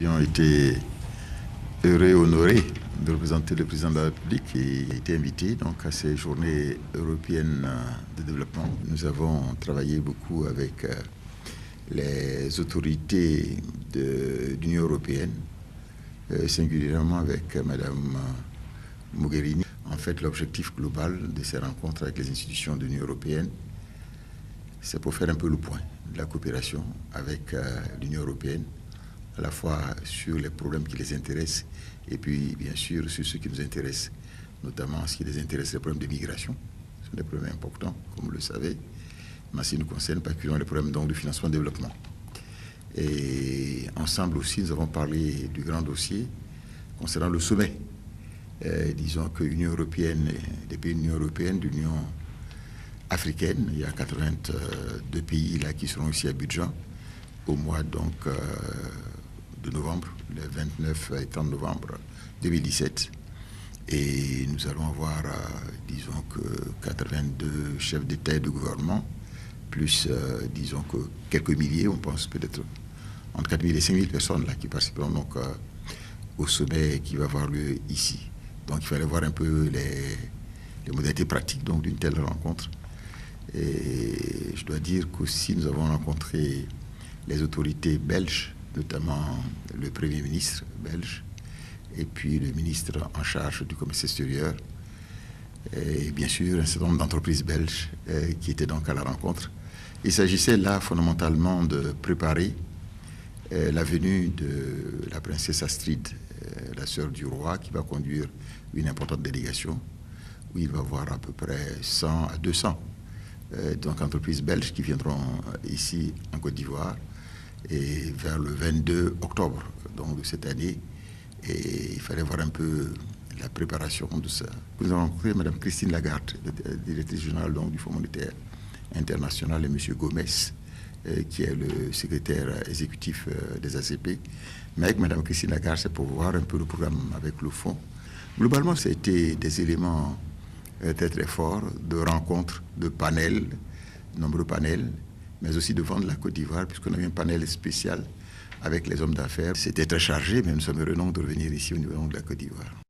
Nous avons été heureux et honorés de représenter le président de la République et a été invité donc, à ces journées européennes de développement. Nous avons travaillé beaucoup avec les autorités de l'Union européenne, singulièrement avec Mme Mogherini. En fait, l'objectif global de ces rencontres avec les institutions de l'Union européenne, c'est pour faire un peu le point de la coopération avec l'Union européenne, à la fois sur les problèmes qui les intéressent et puis bien sûr sur ceux qui nous intéressent, notamment ce qui les intéresse, les problèmes de migration. Ce sont des problèmes importants, comme vous le savez, mais ce qui nous concerne particulièrement les problèmes donc, de financement et développement. Et ensemble aussi, nous avons parlé du grand dossier concernant le sommet. Disons que l'Union européenne, les pays de l'Union européenne, de l'Union africaine, il y a 82 pays là qui seront ici à Abidjan au mois donc de novembre, le 29 et 30 novembre 2017. Et nous allons avoir, disons que 82 chefs d'État et de gouvernement, plus, disons que quelques milliers, on pense peut-être entre 4 000 et 5 000 personnes là, qui participeront donc au sommet qui va avoir lieu ici. Donc il fallait voir un peu les modalités pratiques donc, d'une telle rencontre. Et je dois dire qu'aussi nous avons rencontré les autorités belges, notamment le Premier ministre belge, et puis le ministre en charge du commerce extérieur, et bien sûr un certain nombre d'entreprises belges qui étaient donc à la rencontre. Il s'agissait là fondamentalement de préparer la venue de la princesse Astrid, la sœur du roi, qui va conduire une importante délégation, où il va y avoir à peu près 100 à 200 donc entreprises belges qui viendront ici en Côte d'Ivoire et vers le 22 octobre donc, de cette année. Et il fallait voir un peu la préparation de ça. Nous avons rencontré Mme Christine Lagarde, directrice générale donc, du Fonds monétaire international, et M. Gomes, qui est le secrétaire exécutif des ACP. Mais avec Mme Christine Lagarde, c'est pour voir un peu le programme avec le Fonds. Globalement, ça a été des éléments très très forts de rencontres, de panels, nombreux panels, mais aussi de vendre la Côte d'Ivoire, puisqu'on a eu un panel spécial avec les hommes d'affaires. C'était très chargé, mais nous sommes heureux de revenir ici au niveau de la Côte d'Ivoire.